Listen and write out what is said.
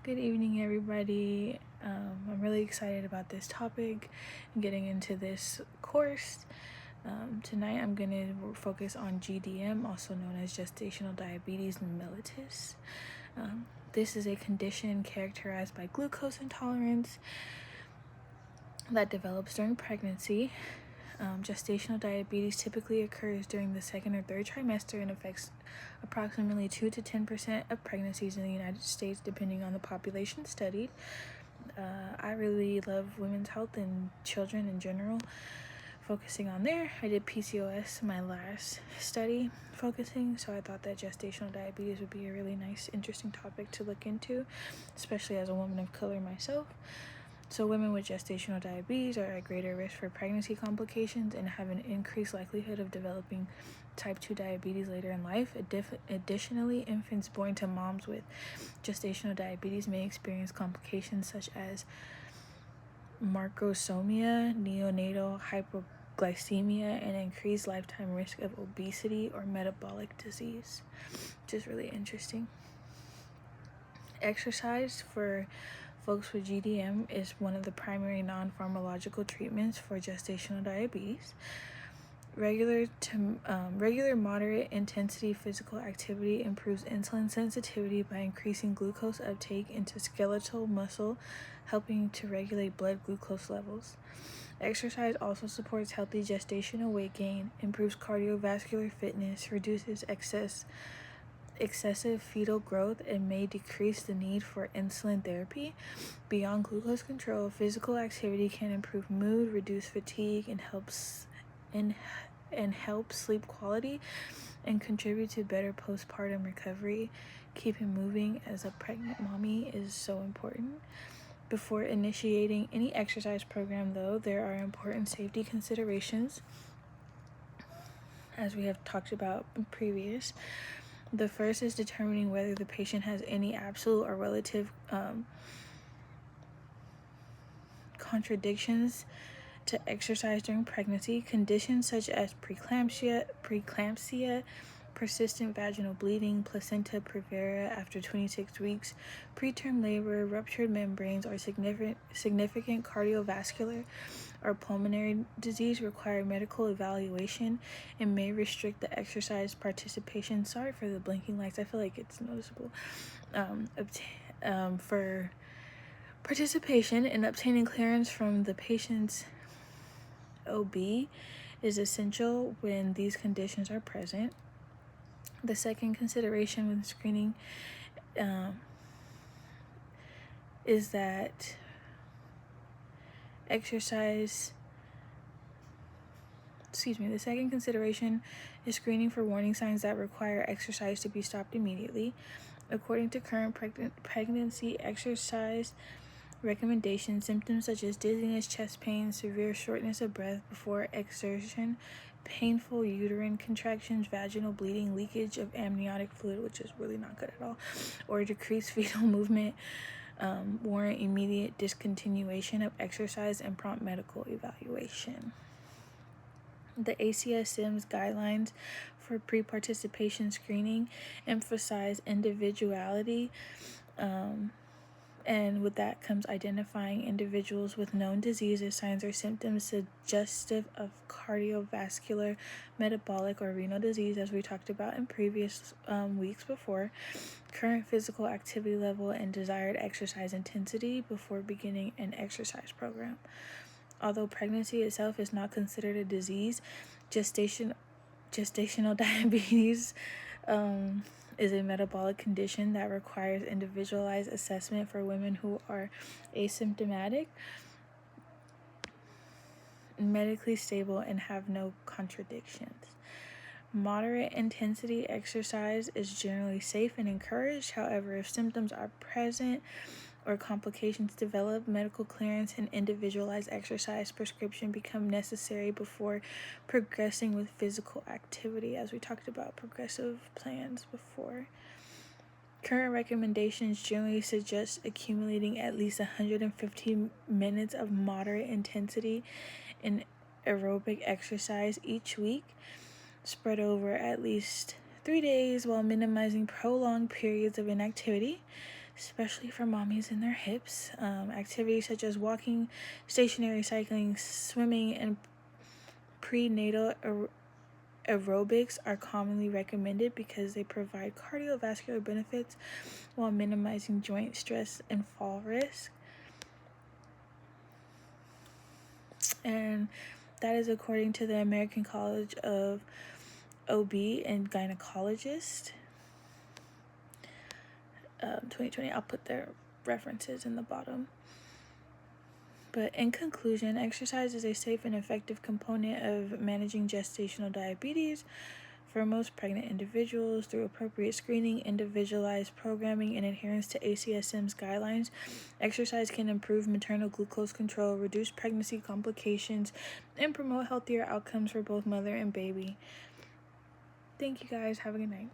Good evening, everybody. I'm really excited about this topic and getting into this course. Tonight, I'm going to focus on GDM, also known as gestational diabetes mellitus. This is a condition characterized by glucose intolerance that develops during pregnancy. Gestational diabetes typically occurs during the second or third trimester and affects approximately 2 to 10% of pregnancies in the United States, depending on the population studied. I really love women's health and children in general, focusing on there. I did PCOS my last study focusing, so I thought that gestational diabetes would be a really nice, interesting topic to look into, especially as a woman of color myself. So women with gestational diabetes are at greater risk for pregnancy complications and have an increased likelihood of developing type 2 diabetes later in life. Additionally, infants born to moms with gestational diabetes may experience complications such as macrosomia, neonatal hypoglycemia, and increased lifetime risk of obesity or metabolic disease, which is really interesting. Exercise for folks with GDM is one of the primary non-pharmacological treatments for gestational diabetes. Regular moderate intensity physical activity improves insulin sensitivity by increasing glucose uptake into skeletal muscle, helping to regulate blood glucose levels. Exercise also supports healthy gestational weight gain, improves cardiovascular fitness, reduces excessive fetal growth, and may decrease the need for insulin therapy. Beyond glucose control, physical activity can improve mood, reduce fatigue, and help sleep quality, and contribute to better postpartum recovery. Keeping moving as a pregnant mommy is so important. Before initiating any exercise program, though, there are important safety considerations, as we have talked about in previous. The first is determining whether the patient has any absolute or relative contradictions to exercise during pregnancy. Conditions such as preeclampsia, persistent vaginal bleeding, placenta previa after 26 weeks, preterm labor, ruptured membranes, or significant cardiovascular or pulmonary disease require medical evaluation and may restrict the exercise participation. Sorry for the blinking lights. I feel like it's noticeable. For participation in obtaining clearance from the patient's OB is essential when these conditions are present. The second consideration when screening is that the second consideration is screening for warning signs that require exercise to be stopped immediately. According to current pregnancy exercise recommendations, symptoms such as dizziness, chest pain, severe shortness of breath before exertion, painful uterine contractions, vaginal bleeding, leakage of amniotic fluid, which is really not good at all, or decreased fetal movement warrant immediate discontinuation of exercise and prompt medical evaluation. The ACS-SIMS guidelines for pre-participation screening emphasize individuality, and with that comes identifying individuals with known diseases, signs, or symptoms suggestive of cardiovascular, metabolic, or renal disease, as we talked about in previous weeks before, current physical activity level, and desired exercise intensity before beginning an exercise program. Although pregnancy itself is not considered a disease, gestational diabetes is a metabolic condition that requires individualized assessment for women who are asymptomatic, medically stable, and have no contradictions. Moderate intensity exercise is generally safe and encouraged. However, if symptoms are present or complications develop, medical clearance and individualized exercise prescription become necessary before progressing with physical activity, as we talked about progressive plans before. Current recommendations generally suggest accumulating at least 150 minutes of moderate intensity in aerobic exercise each week, spread over at least 3 days, while minimizing prolonged periods of inactivity. especially for mommies and their hips. Activities such as walking, stationary cycling, swimming, and prenatal aerobics are commonly recommended because they provide cardiovascular benefits while minimizing joint stress and fall risk. And that is according to the American College of OB and Gynecologist. 2020. I'll put their references in the bottom. But in conclusion, exercise is a safe and effective component of managing gestational diabetes for most pregnant individuals. Through appropriate screening, individualized programming, and adherence to ACSM's guidelines, exercise can improve maternal glucose control, reduce pregnancy complications, and promote healthier outcomes for both mother and baby. Thank you guys. Have a good night.